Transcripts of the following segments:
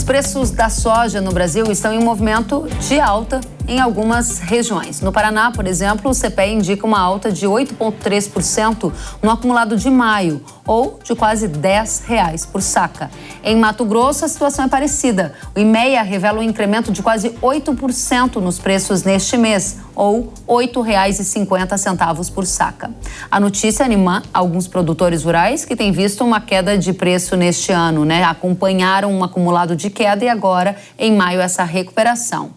preços da soja no Brasil estão em um movimento de alta em algumas regiões. No Paraná, por exemplo, o CPEA indica uma alta de 8,3% no acumulado de maio, ou de quase R$10 por saca. Em Mato Grosso, a situação é parecida. O IMEA revela um incremento de quase 8% nos preços neste mês, ou R$ 8,50 por saca. A notícia anima alguns produtores rurais que têm visto uma queda de preço neste ano, né? Acompanharam um acumulado de queda e agora, em maio, essa recuperação.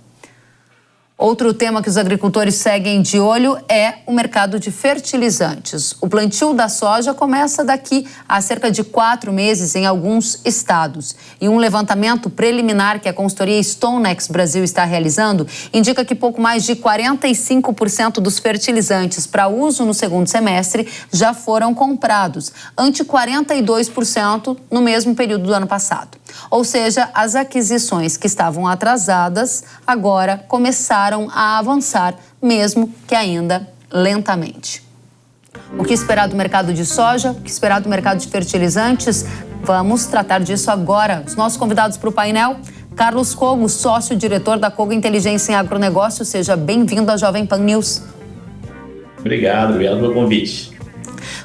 Outro tema que os agricultores seguem de olho é o mercado de fertilizantes. O plantio da soja começa daqui a cerca de 4 meses em alguns estados. E um levantamento preliminar que a consultoria StoneX Brasil está realizando indica que pouco mais de 45% dos fertilizantes para uso no segundo semestre já foram comprados, ante 42% no mesmo período do ano passado. Ou seja, as aquisições que estavam atrasadas agora começaram a avançar, mesmo que ainda lentamente. O que esperar do mercado de soja? O que esperar do mercado de fertilizantes? Vamos tratar disso agora. Os nossos convidados para o painel: Carlos Cogo, sócio-diretor da Cogo Inteligência em Agronegócio. Seja bem-vindo à Jovem Pan News. Obrigado pelo convite.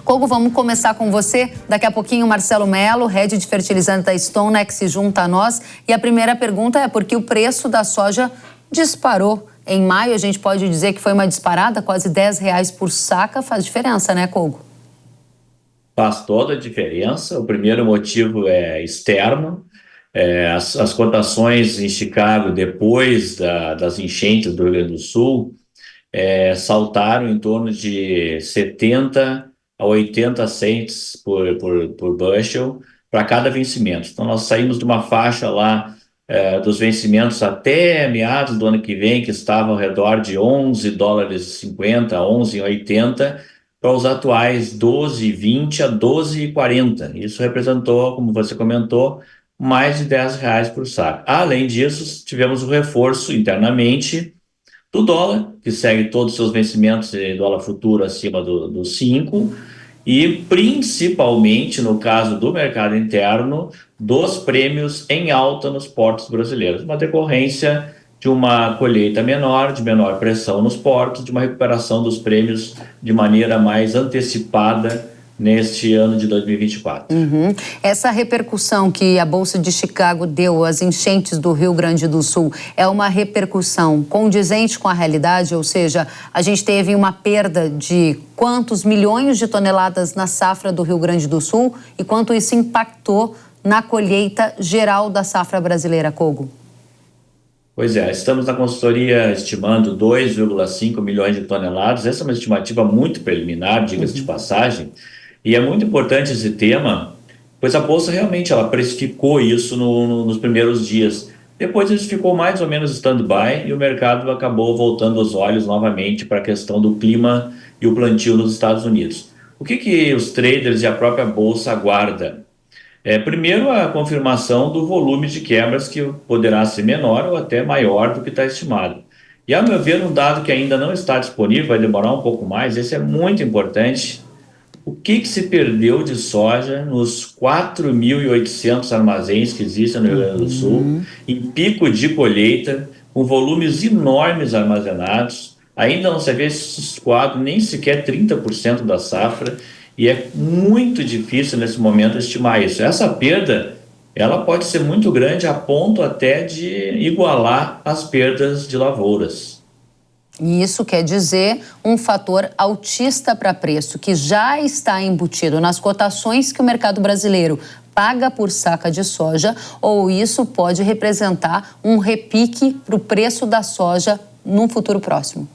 Cogo, vamos começar com você. Daqui a pouquinho, Marcelo Melo, head de fertilizante da StoneX, se junta a nós. E a primeira pergunta é por que o preço da soja disparou. Em maio, a gente pode dizer que foi uma disparada, quase R$10 por saca. Faz diferença, né, Cogo? Faz toda a diferença. O primeiro motivo é externo. As cotações em Chicago, depois das enchentes do Rio Grande do Sul, saltaram em torno de 70 a 80 cents por bushel para cada vencimento. Então, nós saímos de uma faixa lá dos vencimentos até meados do ano que vem, que estava ao redor de $11,50, $11,80, para os atuais $12,20 a $12,40. Isso representou, como você comentou, mais de R$10 por saco. Além disso, tivemos o reforço internamente do dólar, que segue todos os seus vencimentos em dólar futuro acima do 5, e principalmente, no caso do mercado interno, dos prêmios em alta nos portos brasileiros, uma decorrência de uma colheita menor, de menor pressão nos portos, de uma recuperação dos prêmios de maneira mais antecipada neste ano de 2024. Essa repercussão que a Bolsa de Chicago deu às enchentes do Rio Grande do Sul é uma repercussão condizente com a realidade? Ou seja, a gente teve uma perda de quantos milhões de toneladas na safra do Rio Grande do Sul e quanto isso impactou na colheita geral da safra brasileira, Cogo? Pois é, estamos na consultoria estimando 2,5 milhões de toneladas. Essa é uma estimativa muito preliminar, diga-se de passagem. E é muito importante esse tema, pois a Bolsa realmente ela precificou isso nos primeiros dias. Depois isso ficou mais ou menos stand-by e o mercado acabou voltando os olhos novamente para a questão do clima e o plantio nos Estados Unidos. O que os traders e a própria Bolsa aguardam? Primeiro, a confirmação do volume de quebras, que poderá ser menor ou até maior do que está estimado. E, a meu ver, um dado que ainda não está disponível, vai demorar um pouco mais, esse é muito importante. O que se perdeu de soja nos 4.800 armazéns que existem no Rio Grande do Sul, em pico de colheita, com volumes enormes armazenados? Ainda não se vê escoado nem sequer 30% da safra, e é muito difícil nesse momento estimar isso. Essa perda, ela pode ser muito grande a ponto até de igualar as perdas de lavouras. E isso quer dizer um fator altista para preço, que já está embutido nas cotações que o mercado brasileiro paga por saca de soja, ou isso pode representar um repique para o preço da soja num futuro próximo?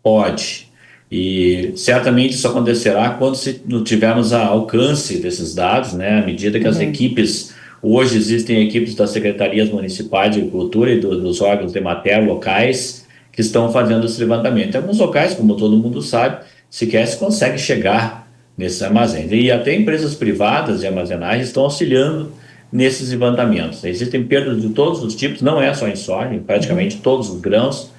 Pode. E certamente isso acontecerá quando tivermos alcance desses dados, né? À medida que as equipes, hoje existem equipes das secretarias municipais de agricultura e dos órgãos de Emater locais que estão fazendo esse levantamento. Em alguns locais, como todo mundo sabe, sequer se consegue chegar nesses armazéns. E até empresas privadas de armazenagem estão auxiliando nesses levantamentos. Existem perdas de todos os tipos, não é só em soja, em praticamente todos os grãos,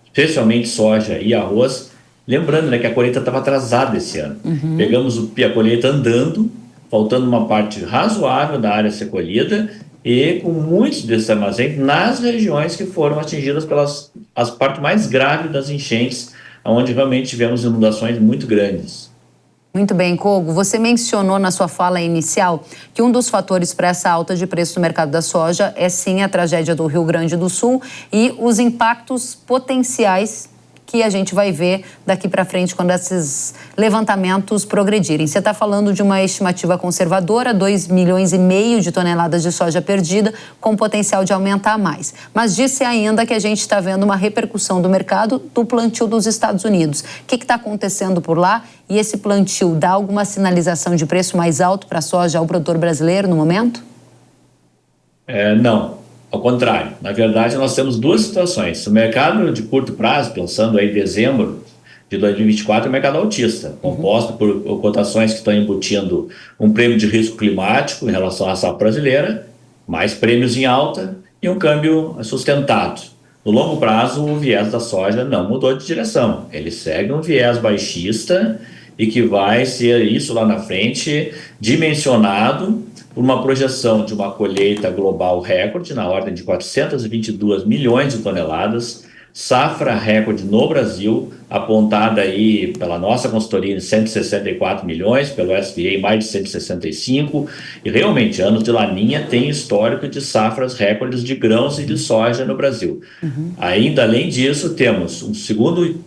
especialmente soja e arroz. Lembrando, né, que a colheita estava atrasada esse ano. Pegamos a colheita andando, faltando uma parte razoável da área a ser colhida, e com muitos desses armazéns nas regiões que foram atingidas pelas as partes mais graves das enchentes, onde realmente tivemos inundações muito grandes. Muito bem, Kogo. Você mencionou na sua fala inicial que um dos fatores para essa alta de preço no mercado da soja é sim a tragédia do Rio Grande do Sul e os impactos potenciais que a gente vai ver daqui para frente quando esses levantamentos progredirem. Você está falando de uma estimativa conservadora, 2,5 milhões de toneladas de soja perdida, com potencial de aumentar mais. Mas disse ainda que a gente está vendo uma repercussão do mercado do plantio dos Estados Unidos. O que está acontecendo por lá? E esse plantio dá alguma sinalização de preço mais alto para a soja ao produtor brasileiro no momento? Não. Ao contrário, na verdade nós temos duas situações. O mercado de curto prazo, pensando aí em dezembro de 2024, é um mercado altista, composto por cotações que estão embutindo um prêmio de risco climático em relação à safra brasileira, mais prêmios em alta e um câmbio sustentado. No longo prazo, o viés da soja não mudou de direção, ele segue um viés baixista e que vai ser isso lá na frente dimensionado por uma projeção de uma colheita global recorde na ordem de 422 milhões de toneladas, safra recorde no Brasil, apontada aí pela nossa consultoria em 164 milhões, pelo SVA mais de 165, e realmente anos de laninha tem histórico de safras recordes de grãos e de soja no Brasil. Ainda além disso, temos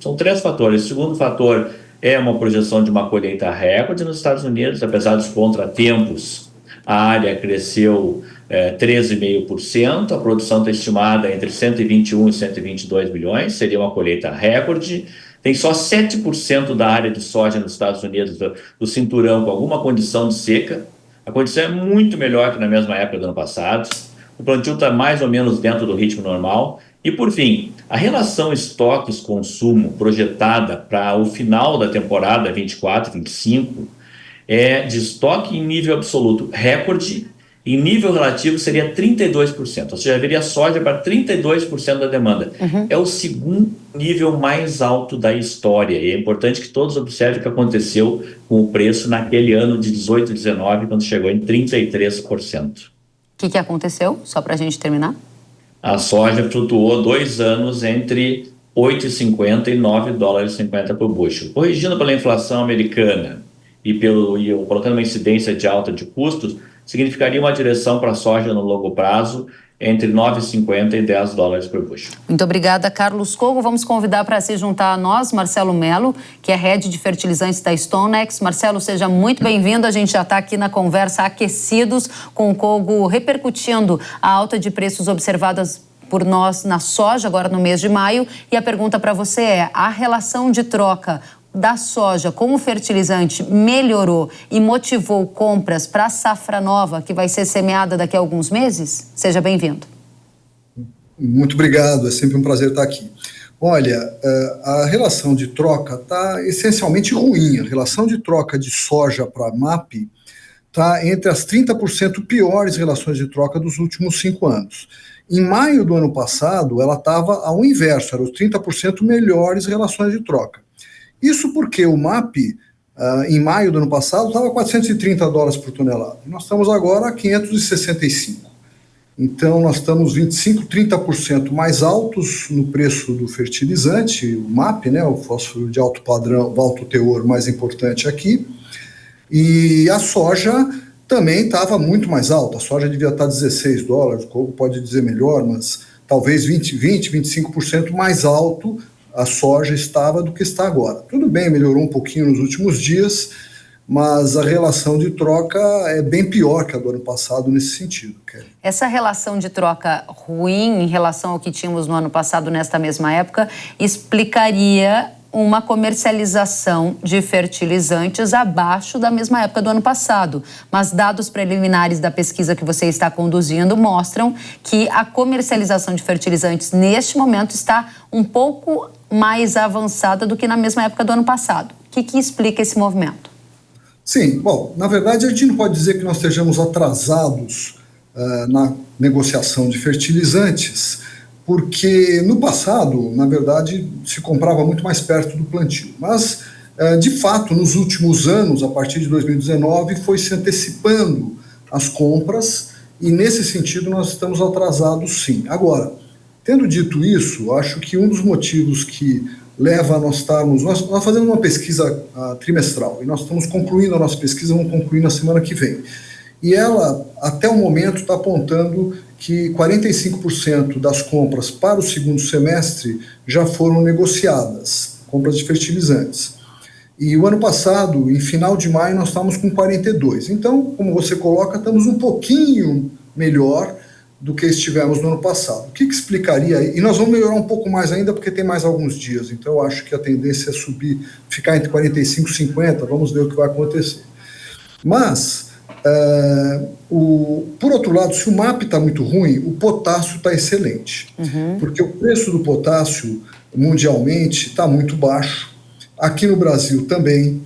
são três fatores. O segundo fator é uma projeção de uma colheita recorde nos Estados Unidos, apesar dos contratempos. A área cresceu 13,5%, a produção está estimada entre 121 e 122 milhões, seria uma colheita recorde. Tem só 7% da área de soja nos Estados Unidos, do cinturão, com alguma condição de seca. A condição é muito melhor que na mesma época do ano passado. O plantio está mais ou menos dentro do ritmo normal. E, por fim, a relação estoques-consumo projetada para o final da temporada 24-25 é de estoque em nível absoluto recorde, em nível relativo seria 32%, ou seja, haveria soja para 32% da demanda. É o segundo nível mais alto da história, e é importante que todos observem o que aconteceu com o preço naquele ano de 18, 19, quando chegou em 33%. O que aconteceu, só para a gente terminar? A soja flutuou 2 anos entre 8,50 e 9,50 por bushel. Corrigindo pela inflação americana e colocando uma incidência de alta de custos, significaria uma direção para a soja no longo prazo entre 9,50 e 10 dólares por bushel. Muito obrigada, Carlos Kogo. Vamos convidar para se juntar a nós, Marcelo Melo, que é head de fertilizantes da StoneX. Marcelo, seja muito bem-vindo. A gente já está aqui na conversa aquecidos com o Kogo repercutindo a alta de preços observadas por nós na soja agora no mês de maio. E a pergunta para você é: a relação de troca da soja com o fertilizante melhorou e motivou compras para a safra nova que vai ser semeada daqui a alguns meses? Seja bem-vindo. Muito obrigado, é sempre um prazer estar aqui. Olha, a relação de troca está essencialmente ruim. A relação de troca de soja para MAP está entre as 30% piores relações de troca dos últimos 5 anos. Em maio do ano passado, ela estava ao inverso, eram os 30% melhores relações de troca. Isso porque o MAP, em maio do ano passado, estava a 430 dólares por tonelada. Nós estamos agora a 565. Então, nós estamos 25%, 30% mais altos no preço do fertilizante, o MAP, né, o fósforo de alto padrão, alto teor mais importante aqui. E a soja também estava muito mais alta. A soja devia estar 16 dólares, o Kogo pode dizer melhor, mas talvez 25% mais alto a soja estava do que está agora. Tudo bem, melhorou um pouquinho nos últimos dias, mas a relação de troca é bem pior que a do ano passado nesse sentido. Kelly. Essa relação de troca ruim em relação ao que tínhamos no ano passado, nesta mesma época, explicaria uma comercialização de fertilizantes abaixo da mesma época do ano passado. Mas dados preliminares da pesquisa que você está conduzindo mostram que a comercialização de fertilizantes neste momento está um pouco mais avançada do que na mesma época do ano passado. O que explica esse movimento? Sim, bom, na verdade a gente não pode dizer que nós estejamos atrasados na negociação de fertilizantes, porque no passado, na verdade, se comprava muito mais perto do plantio. Mas, de fato, nos últimos anos, a partir de 2019, foi se antecipando as compras e nesse sentido nós estamos atrasados sim. Agora, tendo dito isso, acho que um dos motivos que leva a nós estarmos... Nós fazemos uma pesquisa trimestral, e nós estamos concluindo a nossa pesquisa, vamos concluir na semana que vem. E ela, até o momento, está apontando que 45% das compras para o segundo semestre já foram negociadas, compras de fertilizantes. E o ano passado, em final de maio, nós estávamos com 42%. Então, como você coloca, estamos um pouquinho melhor do que estivemos no ano passado. O que explicaria? E nós vamos melhorar um pouco mais ainda, porque tem mais alguns dias. Então, eu acho que a tendência é subir, ficar entre 45 e 50, vamos ver o que vai acontecer. Mas, por outro lado, se o MAP está muito ruim, o potássio está excelente. Porque o preço do potássio, mundialmente, está muito baixo. Aqui no Brasil também.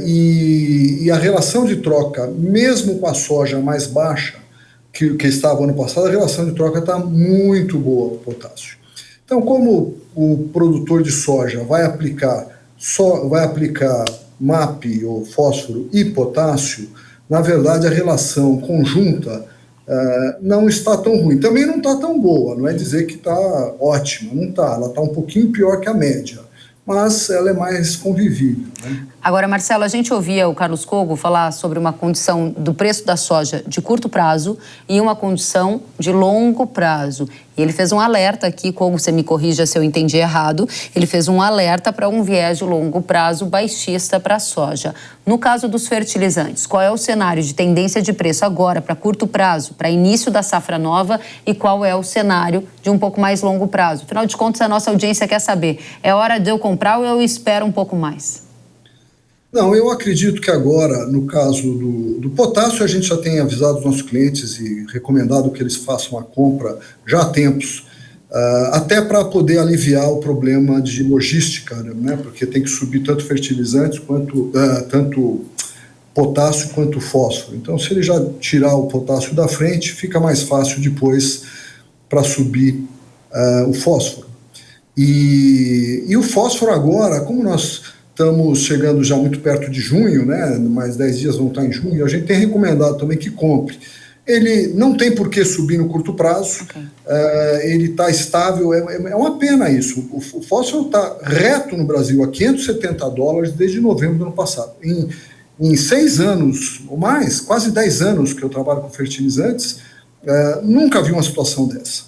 E a relação de troca, mesmo com a soja mais baixa, que estava ano passado, a relação de troca está muito boa para o potássio. Então, como o produtor de soja vai aplicar MAP, ou fósforo e potássio, na verdade a relação conjunta não está tão ruim. Também não está tão boa, não é dizer que está ótima, não está. Ela está um pouquinho pior que a média, mas ela é mais convivível, né? Agora, Marcelo, a gente ouvia o Carlos Cogo falar sobre uma condição do preço da soja de curto prazo e uma condição de longo prazo. E ele fez um alerta aqui, Cogo, você me corrija se eu entendi errado, ele fez um alerta para um viés de longo prazo baixista para a soja. No caso dos fertilizantes, qual é o cenário de tendência de preço agora para curto prazo, para início da safra nova, e qual é o cenário de um pouco mais longo prazo? Afinal de contas, a nossa audiência quer saber, é hora de eu comprar ou eu espero um pouco mais? Não, eu acredito que agora, no caso do potássio, a gente já tem avisado os nossos clientes e recomendado que eles façam a compra já há tempos, até para poder aliviar o problema de logística, né? Porque tem que subir tanto fertilizantes, tanto potássio quanto fósforo. Então, se ele já tirar o potássio da frente, fica mais fácil depois para subir o fósforo. E o fósforo agora, como nós estamos chegando já muito perto de junho, né? Mais 10 dias vão estar em junho, a gente tem recomendado também que compre. Ele não tem por que subir no curto prazo, ele está estável, é uma pena isso. O fósforo está reto no Brasil a $570 desde novembro do ano passado. Em 6 anos ou mais, quase 10 anos que eu trabalho com fertilizantes, nunca vi uma situação dessa.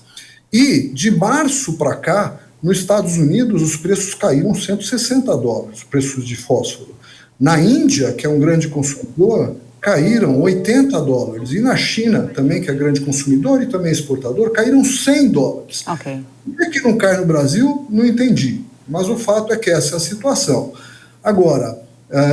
E de março para cá, nos Estados Unidos, os preços caíram $160, os preços de fósforo. Na Índia, que é um grande consumidor, caíram $80. E na China, também, que é grande consumidor e também exportador, caíram $100. Ok. Por que não cai no Brasil? Não entendi. Mas o fato é que essa é a situação. Agora,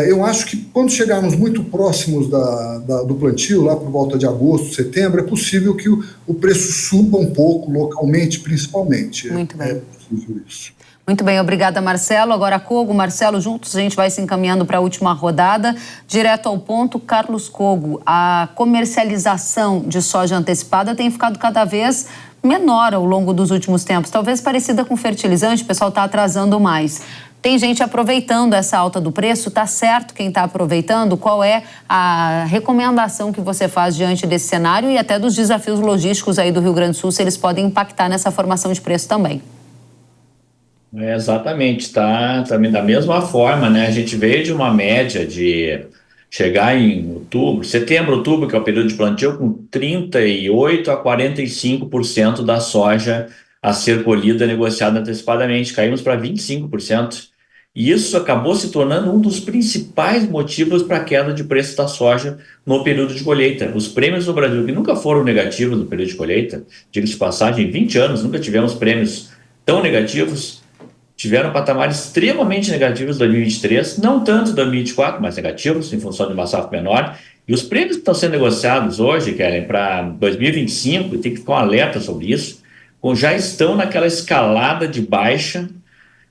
eu acho que quando chegarmos muito próximos do plantio, lá por volta de agosto, setembro, é possível que o preço suba um pouco, localmente, principalmente. Muito bem. É possível isso. Muito bem, obrigada, Marcelo. Agora, Cogo, Marcelo, juntos a gente vai se encaminhando para a última rodada. Direto ao ponto, Carlos Cogo, a comercialização de soja antecipada tem ficado cada vez menor ao longo dos últimos tempos, talvez parecida com fertilizante, o pessoal está atrasando mais. Tem gente aproveitando essa alta do preço, está certo quem está aproveitando? Qual é a recomendação que você faz diante desse cenário e até dos desafios logísticos aí do Rio Grande do Sul, se eles podem impactar nessa formação de preço também? Exatamente, tá também da mesma forma, né? A gente veio de uma média de chegar em setembro, outubro, que é o período de plantio, com 38% a 45% da soja a ser colhida, negociada antecipadamente. Caímos para 25%. E isso acabou se tornando um dos principais motivos para a queda de preço da soja no período de colheita. Os prêmios no Brasil, que nunca foram negativos no período de colheita, diga-se de passagem, em 20 anos nunca tivemos prêmios tão negativos, tiveram patamares extremamente negativos em 2023, não tanto em 2024, mas negativos, em função de uma safra menor. E os prêmios que estão sendo negociados hoje, Kellen, para 2025, tem que ficar um alerta sobre isso, já estão naquela escalada de baixa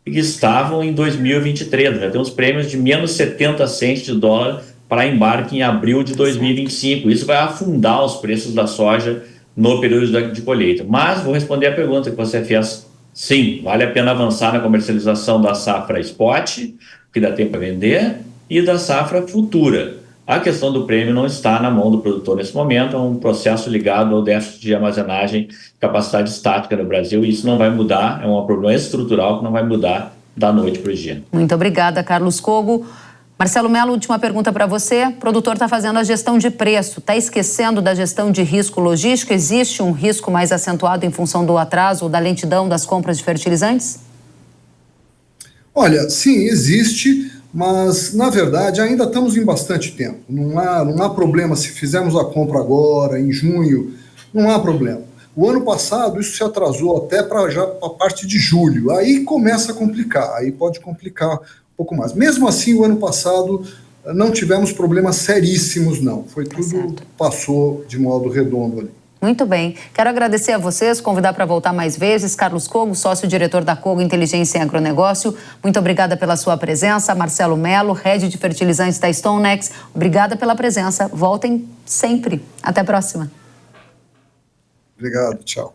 que estavam em 2023. Já temos prêmios de menos 70 cents de dólar para embarque em abril de 2025. Isso vai afundar os preços da soja no período de colheita. Mas vou responder a pergunta que você fez. Sim, vale a pena avançar na comercialização da safra spot, que dá tempo para vender, e da safra futura. A questão do prêmio não está na mão do produtor nesse momento, é um processo ligado ao déficit de armazenagem, capacidade estática no Brasil, e isso não vai mudar, é um problema estrutural que não vai mudar da noite para o dia. Muito obrigada, Carlos Cogo. Marcelo Mello, última pergunta para você. O produtor está fazendo a gestão de preço, está esquecendo da gestão de risco logístico? Existe um risco mais acentuado em função do atraso ou da lentidão das compras de fertilizantes? Olha, sim, existe, mas, na verdade, ainda estamos em bastante tempo. Não há problema se fizermos a compra agora, em junho, não há problema. O ano passado, isso se atrasou até para a parte de julho. Aí começa a complicar, aí pode complicar um pouco mais. Mesmo assim, o ano passado não tivemos problemas seríssimos, não. Foi tudo, passou de modo redondo ali. Muito bem. Quero agradecer a vocês, convidar para voltar mais vezes. Carlos Cogo, sócio-diretor da Cogo Inteligência em Agronegócio. Muito obrigada pela sua presença. Marcelo Mello, head de fertilizantes da StoneX. Obrigada pela presença. Voltem sempre. Até a próxima. Obrigado, tchau.